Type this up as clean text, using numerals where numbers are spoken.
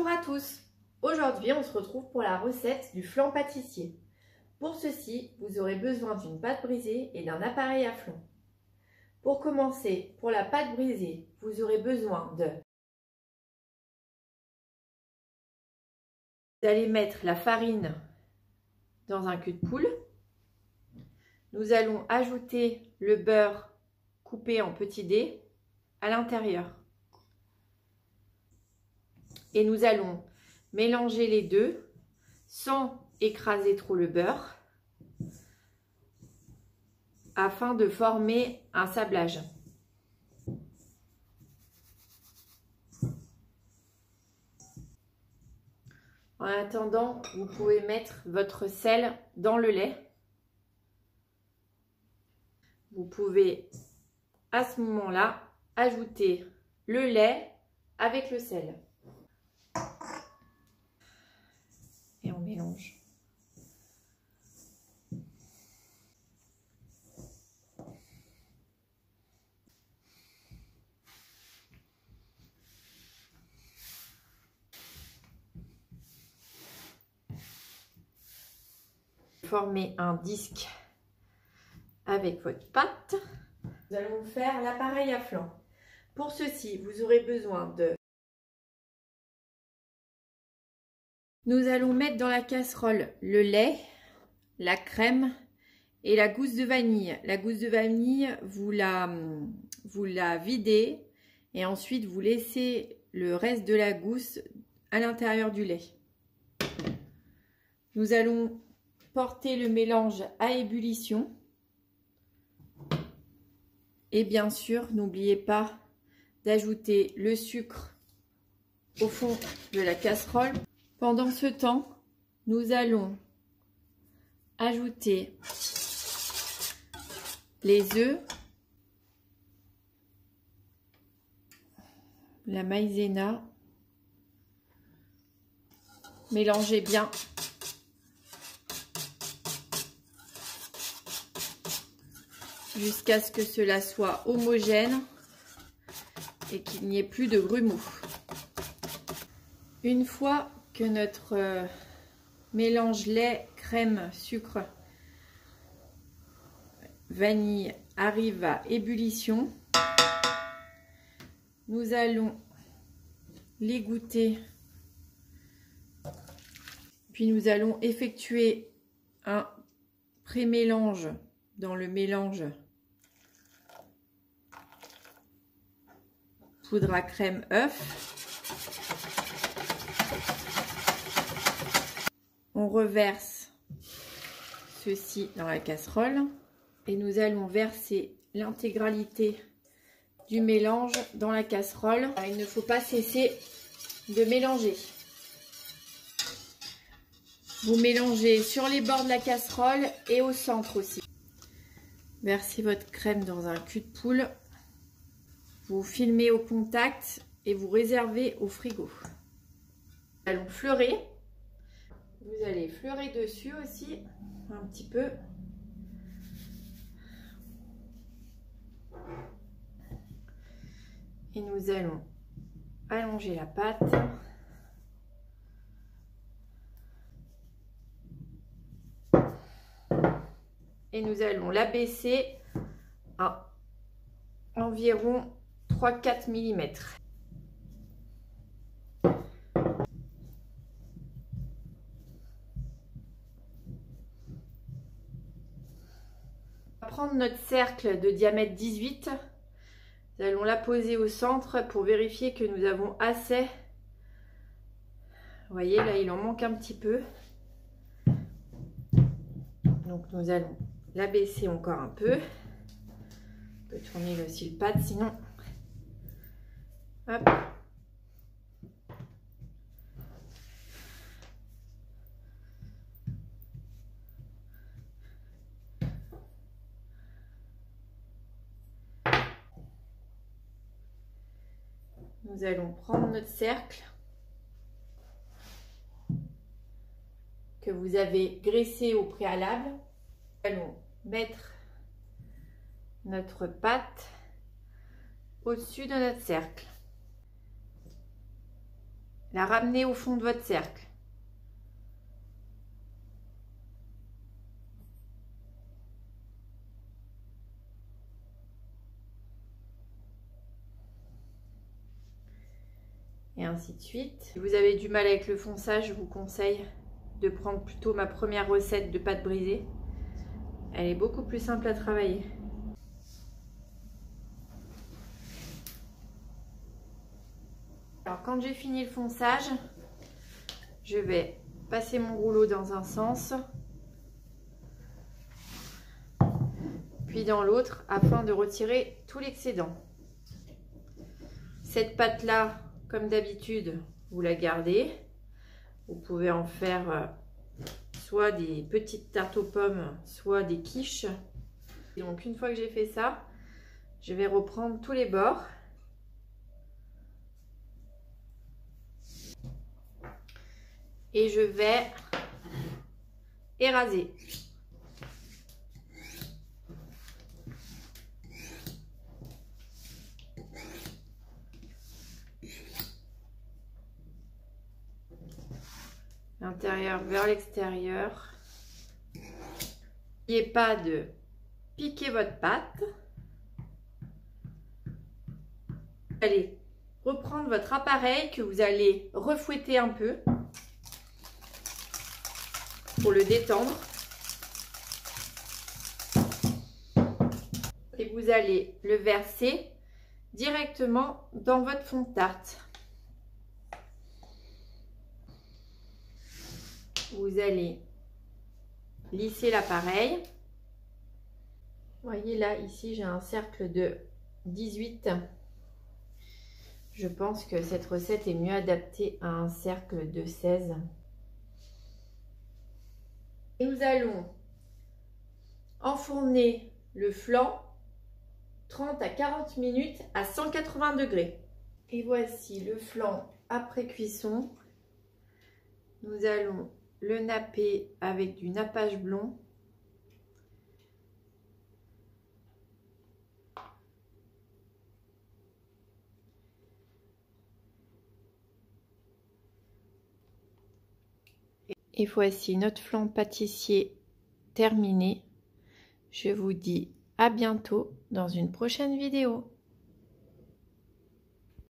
Bonjour à tous! Aujourd'hui, on se retrouve pour la recette du flan pâtissier. Pour ceci, vous aurez besoin d'une pâte brisée et d'un appareil à flan. Pour commencer, pour la pâte brisée, vous aurez besoin de... Vous allez mettre la farine dans un cul de poule. Nous allons ajouter le beurre coupé en petits dés à l'intérieur. Et nous allons mélanger les deux sans écraser trop le beurre afin de former un sablage. En attendant, vous pouvez mettre votre sel dans le lait. Vous pouvez à ce moment-là ajouter le lait avec le sel. Et on mélange. Formez un disque avec votre pâte. Nous allons faire l'appareil à flan. Pour ceci, vous aurez besoin de... Nous allons mettre dans la casserole le lait, la crème et la gousse de vanille. La gousse de vanille, vous la videz et ensuite vous laissez le reste de la gousse à l'intérieur du lait. Nous allons porter le mélange à ébullition. Et bien sûr, n'oubliez pas d'ajouter le sucre au fond de la casserole. Pendant ce temps, nous allons ajouter les œufs, la maïzena, mélangez bien. Jusqu'à ce que cela soit homogène et qu'il n'y ait plus de grumeaux. Une fois que notre mélange lait, crème, sucre, vanille arrive à ébullition, nous allons l'égoutter, puis nous allons effectuer un pré-mélange dans le mélange poudre à crème œuf. On reverse ceci dans la casserole et nous allons verser l'intégralité du mélange dans la casserole. Il ne faut pas cesser de mélanger. Vous mélangez sur les bords de la casserole et au centre aussi. Versez votre crème dans un cul de poule. Vous filmez au contact et vous réservez au frigo. Nous allons fleurer. Vous allez fleurer dessus aussi un petit peu. Et nous allons allonger la pâte. Et nous allons l'abaisser à environ 3-4 mm. On va prendre notre cercle de diamètre 18. Nous allons la poser au centre pour vérifier que nous avons assez. Vous voyez, là, il en manque un petit peu. Donc, nous allons l'abaisser encore un peu. On peut tourner aussi le pad, sinon... Hop. Nous allons prendre notre cercle que vous avez graissé au préalable. Nous allons mettre notre pâte au-dessus de notre cercle. la ramener au fond de votre cercle. Et ainsi de suite. Si vous avez du mal avec le fonçage, je vous conseille de prendre plutôt ma première recette de pâte brisée. Elle est beaucoup plus simple à travailler. Alors quand j'ai fini le fonçage, je vais passer mon rouleau dans un sens, puis dans l'autre, afin de retirer tout l'excédent. Cette pâte-là, comme d'habitude, vous la gardez. Vous pouvez en faire soit des petites tartes aux pommes, soit des quiches. Et donc une fois que j'ai fait ça, je vais reprendre tous les bords. Et je vais éraser. L'intérieur vers l'extérieur. N'oubliez pas de piquer votre pâte. Vous allez reprendre votre appareil que vous allez refouetter un peu pour le détendre. Et vous allez le verser directement dans votre fond de tarte. Vous allez lisser l'appareil. Vous voyez là, ici, j'ai un cercle de 18. Je pense que cette recette est mieux adaptée à un cercle de 16. Et nous allons enfourner le flanc 30 à 40 minutes à 180 degrés. Et voici le flanc après cuisson. Nous allons le napper avec du nappage blond. Et voici notre flan pâtissier terminé. Je vous dis à bientôt dans une prochaine vidéo.